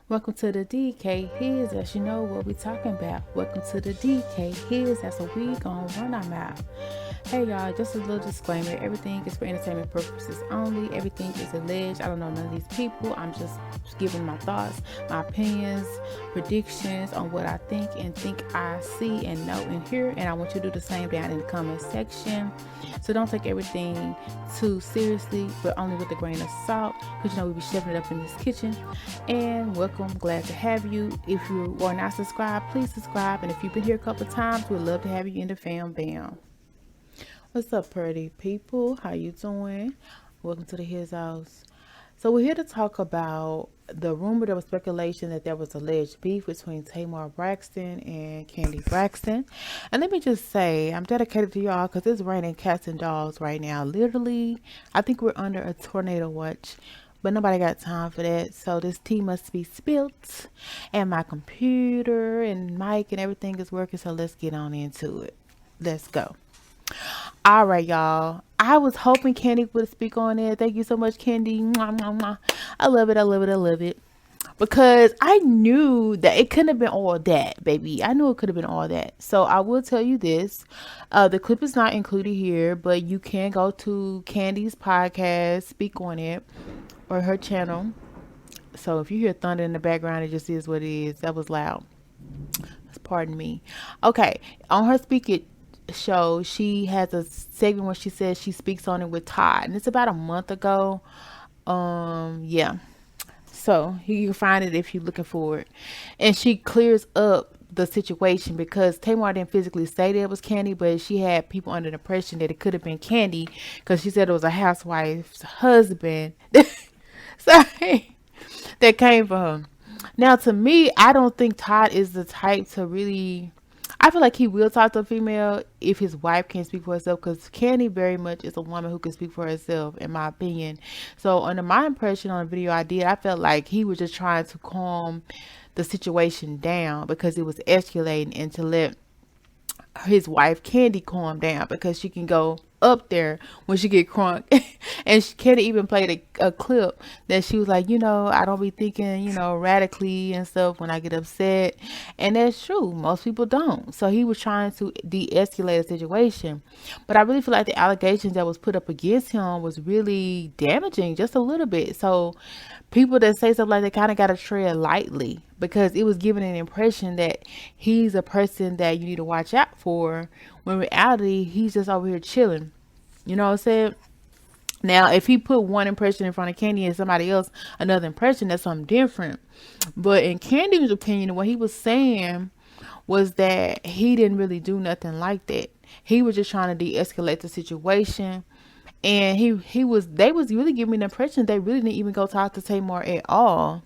Welcome to the DK His, as you know what we talking about. Welcome to the DK His, that's what we gonna run our mouth. Hey y'all, just a little disclaimer. Everything is for entertainment purposes only. Everything is alleged. I don't know none of these people. I'm just giving my thoughts, my opinions, predictions on what I think I see and know and hear. And I want you to do the same down in the comment section. So don't take everything too seriously, but only with a grain of salt, because we be shoving it up in this kitchen. And welcome, glad to have you. If you are not subscribed, please subscribe. And if you've been here a couple of times, we'd love to have you in the fam bam. What's up, pretty people? How you doing? Welcome to the His House. So we're here to talk about the rumor, there was speculation that there was alleged beef between Tamar Braxton and Kandi Braxton. And let me just say, I'm dedicated to y'all because it's raining cats and dogs right now. Literally, I think we're under a tornado watch, but nobody got time for that. So this tea must be spilt, and my computer and mic and everything is working. So let's get on into it. Let's go. All right, y'all. I was hoping Kandi would speak on it. Thank you so much, Kandi. Mwah, mwah, mwah. I love it. I love it. I love it. Because I knew that it couldn't have been all that, baby. I knew it could have been all that. So I will tell you this. The clip is not included here, but you can go to Kandi's podcast, speak on it, or her channel. So if you hear thunder in the background, it just is what it is. That was loud. Pardon me. Okay. On her speak it show, she has a segment where she says she speaks on it with Todd, and it's about a month ago. Yeah. So you can find it if you're looking for it, and she clears up the situation because Tamar didn't physically say that it was Kandi, but she had people under the impression that it could have been Kandi because she said it was a housewife's husband. Sorry, that came for her. Now, to me, I don't think Todd is the type to really. I feel like he will talk to a female if his wife can't speak for herself, because Kandi very much is a woman who can speak for herself, in my opinion. So, under my impression on the video I did, I felt like he was just trying to calm the situation down because it was escalating, and to let his wife Kandi calm down because she can go up there when she get crunk. And Kandi even played a clip that she was like, I don't be thinking, radically and stuff when I get upset. And that's true, most people don't. So he was trying to de-escalate the situation, but I really feel like the allegations that was put up against him was really damaging, just a little bit. So people that say something like that kind of got to tread lightly, because it was giving an impression that he's a person that you need to watch out for, when in reality he's just over here chilling. You know what I'm saying? Now, if he put one impression in front of Kandi and somebody else another impression, that's something different. But in Kandi's opinion, what he was saying was that he didn't really do nothing like that. He was just trying to de-escalate the situation. And they was really giving me the impression they really didn't even go talk to Tamar at all.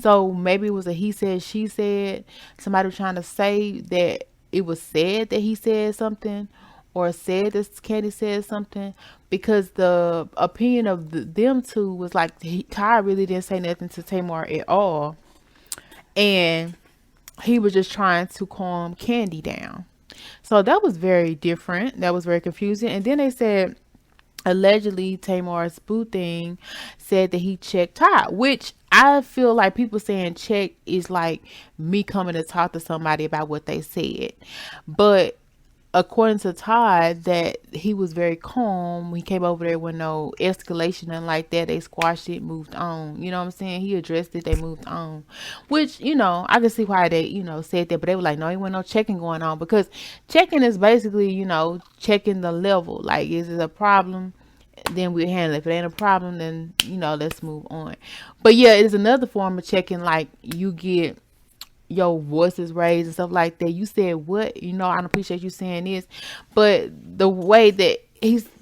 So maybe it was a he said, she said. Somebody was trying to say that it was said that he said something, or said that Kandi said something, because the opinion of them two was like Ty really didn't say nothing to Tamar at all, and he was just trying to calm Kandi down. So that was very different. That was very confusing. And then they said allegedly Tamar's boo thing said that he checked Todd, which I feel like people saying check is like me coming to talk to somebody about what they said. But according to Todd, that he was very calm. He came over there with no escalation and like that. They squashed it, moved on. You know what I'm saying? He addressed it, they moved on. Which, I can see why they, said that, but they were like, no, there wasn't no checking going on, because checking is basically, checking the level. Like, is it a problem? Then we handle it. If it ain't a problem, then, let's move on. But yeah, it is another form of checking, like you get your voices raised and stuff like that. You said what? I don't appreciate you saying this. But the way that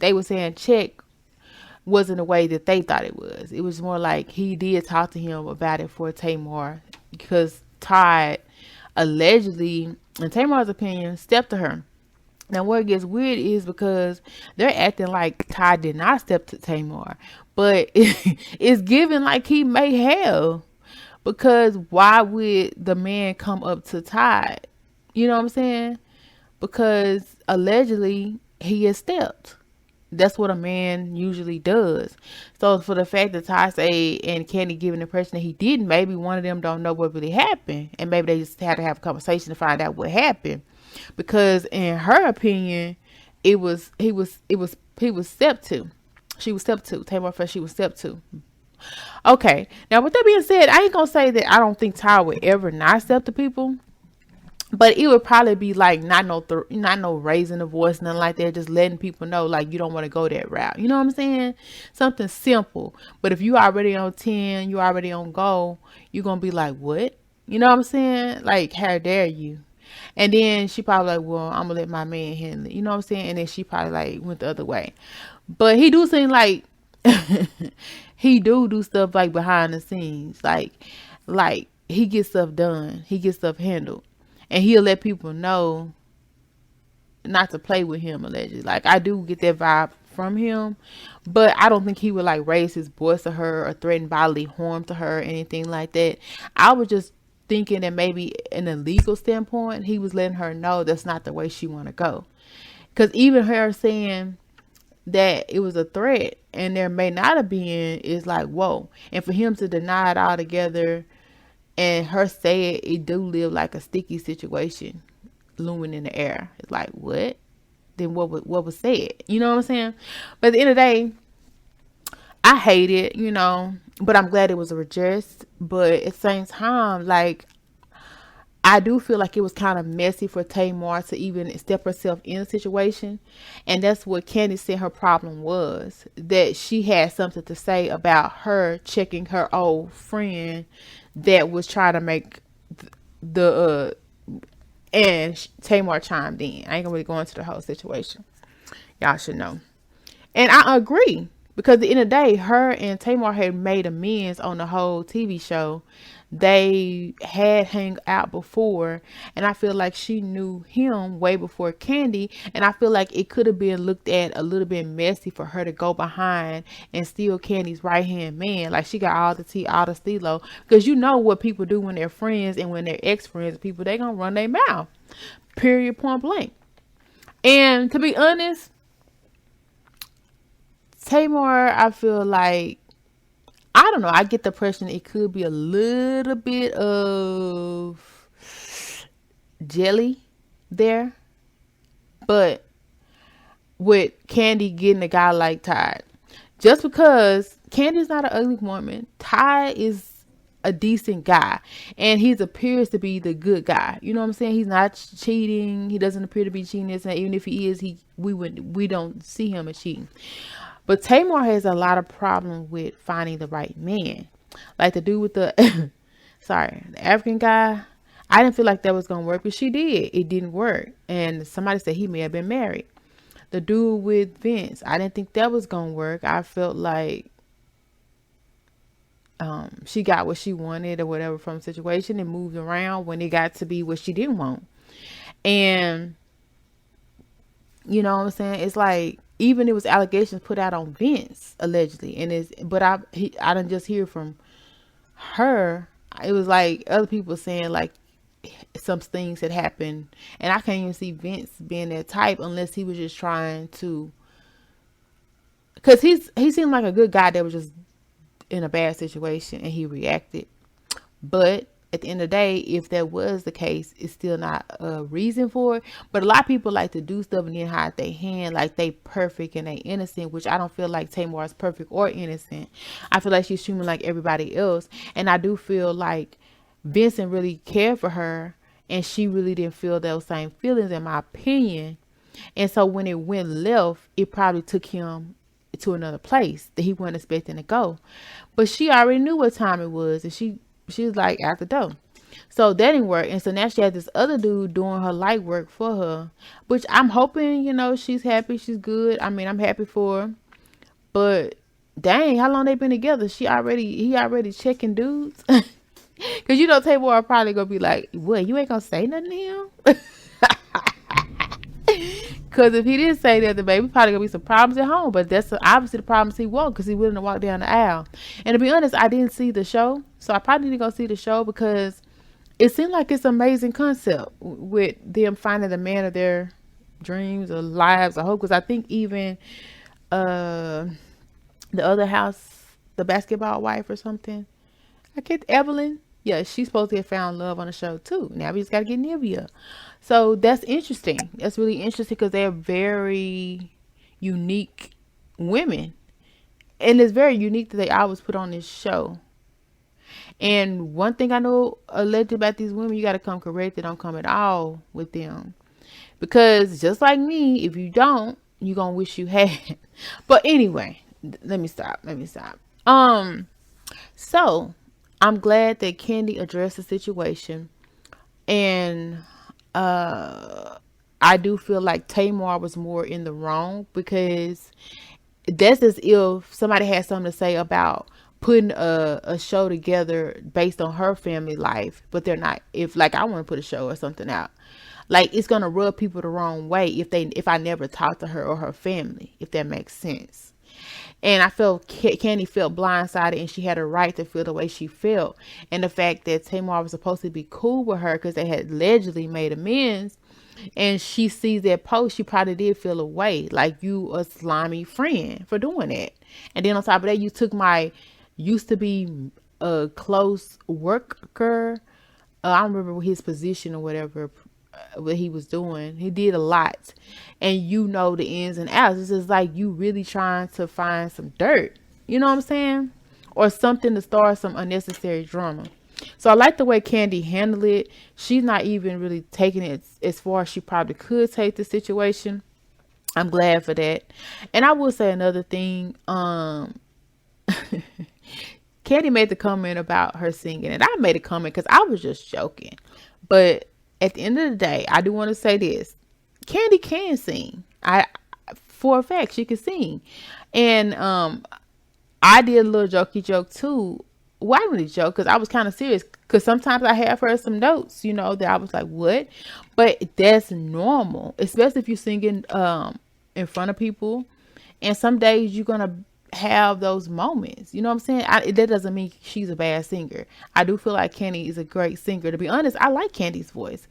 they were saying check wasn't the way that they thought it was. It was more like he did talk to him about it for Tamar, because Todd allegedly, in Tamar's opinion, stepped to her. Now, where it gets weird is because they're acting like Todd did not step to Tamar, but it's given like he may have. Because why would the man come up to Todd? You know what I'm saying? Because allegedly he has stepped. That's what a man usually does. So for the fact that Ty say and Kandi giving the impression that he didn't, maybe one of them don't know what really happened, and maybe they just had to have a conversation to find out what happened. Because in her opinion, he was step two. She was step two. Tamar felt she was step two. Okay. Now with that being said, I ain't gonna say that I don't think Ty would ever not step to people. But it would probably be like not no raising the voice, nothing like that. Just letting people know like you don't want to go that route. You know what I'm saying? Something simple. But if you already on 10, you already on go, you're gonna be like, what? You know what I'm saying? Like, how dare you? And then she probably like, well, I'm gonna let my man handle it. You know what I'm saying? And then she probably like went the other way. But he do seem like he do stuff like behind the scenes, like he gets stuff done, he gets stuff handled, and he'll let people know not to play with him allegedly. Like I do get that vibe from him, but I don't think he would like raise his voice to her or threaten bodily harm to her or anything like that. I was just thinking that maybe in a legal standpoint, he was letting her know that's not the way she want to go. Because even her saying that it was a threat and there may not have been is like, whoa. And for him to deny it altogether and her say it do live like a sticky situation looming in the air. It's like, what? Then what was said? You know what I'm saying? But at the end of the day, I hate it, but I'm glad it was addressed. But at the same time, like, I do feel like it was kind of messy for Tamar to even step herself in a situation. And that's what Kandi said her problem was. That she had something to say about her checking her old friend that was trying to make the and Tamar chimed in. I ain't gonna really go into the whole situation. Y'all should know. And I agree. Because at the end of the day, her and Tamar had made amends on the whole TV show. They had hung out before. And I feel like she knew him way before Kandi. And I feel like it could have been looked at a little bit messy for her to go behind and steal Candy's right hand man. Like she got all the tea, all the stilo. Because you know what people do when they're friends and when they're ex-friends. People, they gonna run their mouth. Period, point blank. And to be honest, Tamar, I feel like, I don't know, I get the impression it could be a little bit of jelly there. But with Kandi getting a guy like Ty, just because Candy's not an ugly woman, Ty is a decent guy. And he appears to be the good guy. You know what I'm saying? He's not cheating. He doesn't appear to be cheating. Even if he is, we don't see him as cheating. But Tamar has a lot of problem with finding the right man. Like the dude with the, the African guy. I didn't feel like that was going to work, but she did. It didn't work. And somebody said he may have been married. The dude with Vince, I didn't think that was going to work. I felt like she got what she wanted or whatever from the situation and moved around when it got to be what she didn't want. And, you know what I'm saying? It's like, even it was allegations put out on Vince allegedly, and I didn't just hear from her. It was like other people saying like some things had happened, and I can't even see Vince being that type unless he was just trying to, because he seemed like a good guy that was just in a bad situation and he reacted. But at the end of the day, if that was the case, it's still not a reason for it. But a lot of people like to do stuff and then hide their hand like they perfect and they innocent, which I don't feel like Tamar is perfect or innocent. I feel like she's human like everybody else. And I do feel like Vincent really cared for her and she really didn't feel those same feelings, in my opinion. And so when it went left, it probably took him to another place that he wasn't expecting to go. But she already knew what time it was, and she was like at the door. So that didn't work. And so now she had this other dude doing her light work for her, which I'm hoping, she's happy. She's good. I mean, I'm happy for her. But dang, how long they been together? He already checking dudes. Cause Tamar probably gonna be like, what, you ain't gonna say nothing to him? Cause if he didn't say that, the baby probably gonna be some problems at home. But that's obviously the problems he won't, cause he willing to walk down the aisle. And to be honest, I didn't see the show, so I probably need to go see the show because it seemed like it's an amazing concept with them finding the man of their dreams or lives or hope. Cause I think even uh the other house, the basketball wife or something. I get Evelyn. Yeah, she's supposed to have found love on the show too. Now we just gotta get Nivea. So that's interesting. That's really interesting because they're very unique women. And it's very unique that they always put on this show. And one thing I know alleged about these women, you gotta come correct. They don't come at all with them. Because just like me, if you don't, you gonna wish you had. But anyway, let me stop. So I'm glad that Kandi addressed the situation, and I do feel like Tamar was more in the wrong, because that's as if somebody had something to say about putting a show together based on her family life, but they're not. If like I want to put a show or something out, like it's gonna rub people the wrong way if I never talk to her or her family, if that makes sense. And I felt Kandi felt blindsided, and she had a right to feel the way she felt. And the fact that Tamar was supposed to be cool with her because they had allegedly made amends, and she sees that post, she probably did feel a way, like you a slimy friend for doing that. And then on top of that, you took my used to be a close worker. I don't remember his position or whatever, what he was doing. He did a lot, and you know the ins and outs. It's just like you really trying to find some dirt, you know what I'm saying, or something to start some unnecessary drama. So I like the way Kandi handled it. She's not even really taking it as far as she probably could take the situation. I'm glad for that. And I will say another thing. Kandi made the comment about her singing, and I made a comment because I was just joking. But at the end of the day, I do want to say this: Kandi can sing. For a fact, she can sing. And I did a little jokey joke too. Well, I really joke because I was kind of serious. Because sometimes I have her some notes, that I was like, what? But that's normal, especially if you're singing in front of people. And some days you're gonna have those moments. You know what I'm saying? That doesn't mean she's a bad singer. I do feel like Kandi is a great singer. To be honest, I like Kandi's voice.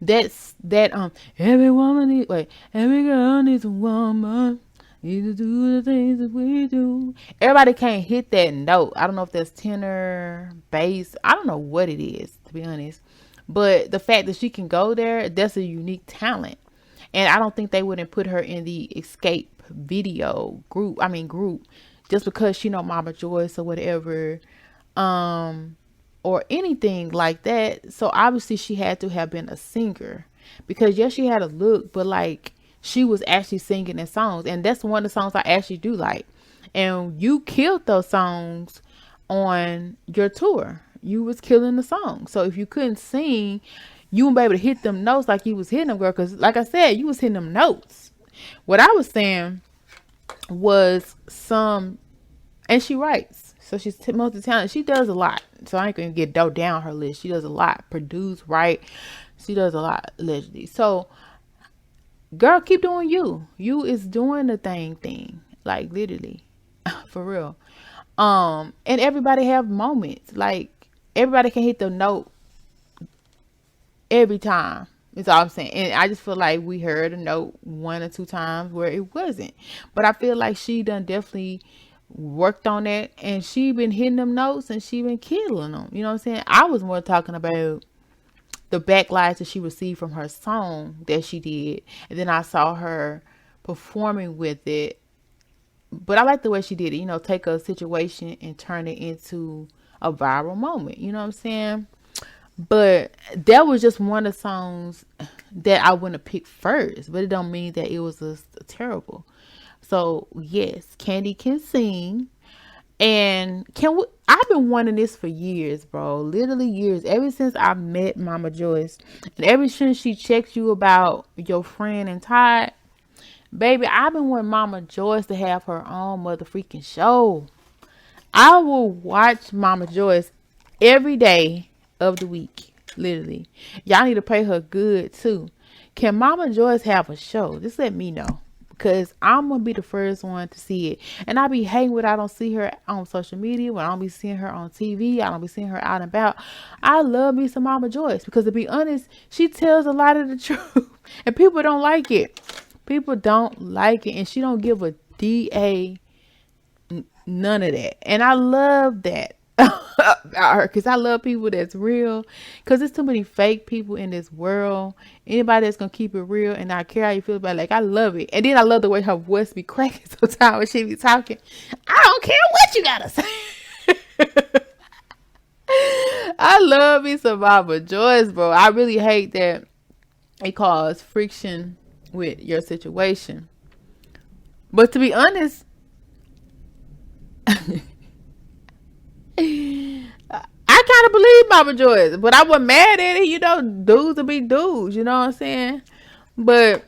Every woman needs, every girl needs a woman. Need to do the things that we do. Everybody can't hit that note. I don't know if that's tenor, bass. I don't know what it is, to be honest. But the fact that she can go there, that's a unique talent. And I don't think they wouldn't put her in the Escape video group, just because she know Mama Joyce or whatever, or anything like that. So obviously she had to have been a singer, because yes, she had a look, but like she was actually singing in songs, and that's one of the songs I actually do like. And you killed those songs on your tour. You was killing the song. So if you couldn't sing, you wouldn't be able to hit them notes like you was hitting them, girl. Because like I said, you was hitting them notes. What I was saying was and she writes. So she's multi-talented. She does a lot. So I ain't going to get down her list. She does a lot. Produce, write. She does a lot, allegedly. So, girl, keep doing you. You is doing the thing. Like, literally. For real. And everybody have moments. Like, everybody can hit the note every time. That's all I'm saying. And I just feel like we heard a note 1 or 2 times where it wasn't. But I feel like she done definitely worked on that, and she been hitting them notes, and she been killing them. You know what I'm saying? I was more talking about the backlash that she received from her song that she did. And then I saw her performing with it. But I like the way she did it. Take a situation and turn it into a viral moment. You know what I'm saying? But that was just one of the songs that I wouldn't have picked first. But it don't mean that it was a terrible. So yes, Kandi can sing. And I've been wanting this for years, bro. Literally years. Ever since I met Mama Joyce. And ever since she checked you about your friend and Todd. Baby, I've been wanting Mama Joyce to have her own motherfucking show. I will watch Mama Joyce every day of the week. Literally. Y'all need to pay her good too. Can Mama Joyce have a show? Just let me know. Because I'm going to be the first one to see it. And I be hating when I don't see her on social media. When I don't be seeing her on TV. I don't be seeing her out and about. I love me some Mama Joyce. Because to be honest, she tells a lot of the truth. And people don't like it. People don't like it. And she don't give a DA, none of that. And I love that about her, because I love people that's real, because there's too many fake people in this world. Anybody that's gonna keep it real and not care how you feel about it, like, I love it. And then I love the way her voice be cracking sometimes when she be talking. I don't care what you gotta say. I love me some Mama Joyce, bro. I really hate that it caused friction with your situation. But to be honest, I kind of believe Mama Joyce, but I wasn't mad at it. You know, dudes will be dudes. You know what I'm saying? But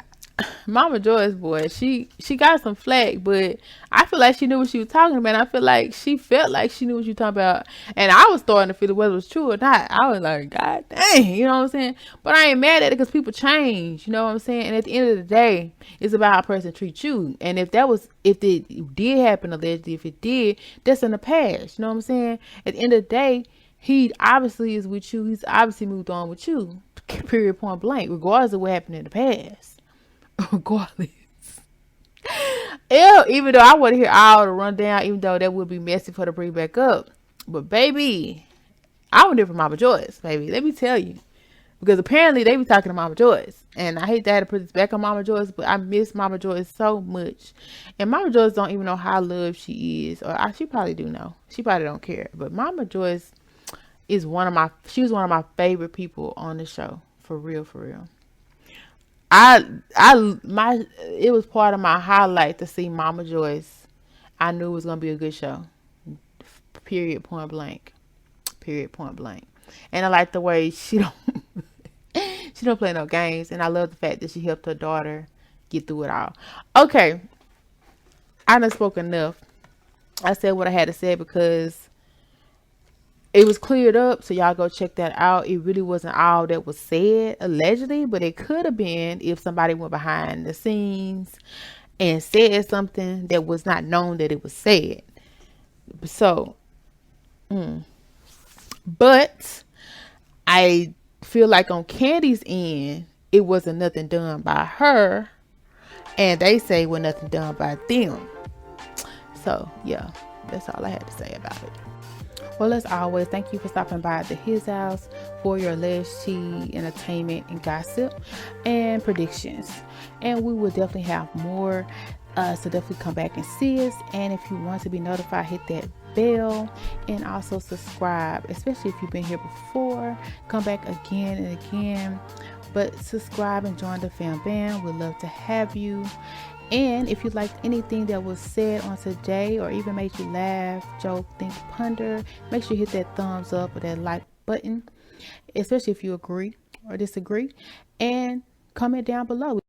Mama Joyce, boy, she got some flack, but I feel like she knew what she was talking about. I feel like she felt like she knew what she was talking about, and I was starting to feel whether it was true or not. I was like, God dang, you know what I'm saying? But I ain't mad at it, because people change. You know what I'm saying? And at the end of the day, it's about how a person treats you. And if it did happen allegedly, if it did, that's in the past. You know what I'm saying? At the end of the day, he obviously is with you. He's obviously moved on with you. Period, point blank. Regardless of what happened in the past. Regardless. Ew, even though I want to hear all the rundown, even though that would be messy for to bring back up. But baby, I want to hear from Mama Joyce, baby. Let me tell you. Because apparently they be talking to Mama Joyce. And I hate that I had to put this back on Mama Joyce, but I miss Mama Joyce so much. And Mama Joyce don't even know how loved she is. Or she probably do know. She probably don't care. But Mama Joyce is she was one of my favorite people on the show. For real, for real. It was part of my highlight to see Mama Joyce. I knew it was gonna be a good show. Period, point blank. Period, point blank. And I like the way she don't play no games. And I love the fact that she helped her daughter get through it all. Okay, I done spoke enough. I said what I had to say because it was cleared up, so y'all go check that out. It really wasn't all that was said, allegedly, but it could have been if somebody went behind the scenes and said something that was not known that it was said. So, but I feel like on Kandi's end, it wasn't nothing done by her, and they say was nothing done by them. So, yeah, that's all I had to say about it. Well, as always, thank you for stopping by at His House for your alleged tea, entertainment, and gossip and predictions. And we will definitely have more. So definitely come back and see us. And if you want to be notified, hit that bell and also subscribe, especially if you've been here before. Come back again and again. But subscribe and join the fam band. We'd love to have you. And if you liked anything that was said on today, or even made you laugh, joke, think, ponder, make sure you hit that thumbs up or that like button, especially if you agree or disagree, and comment down below.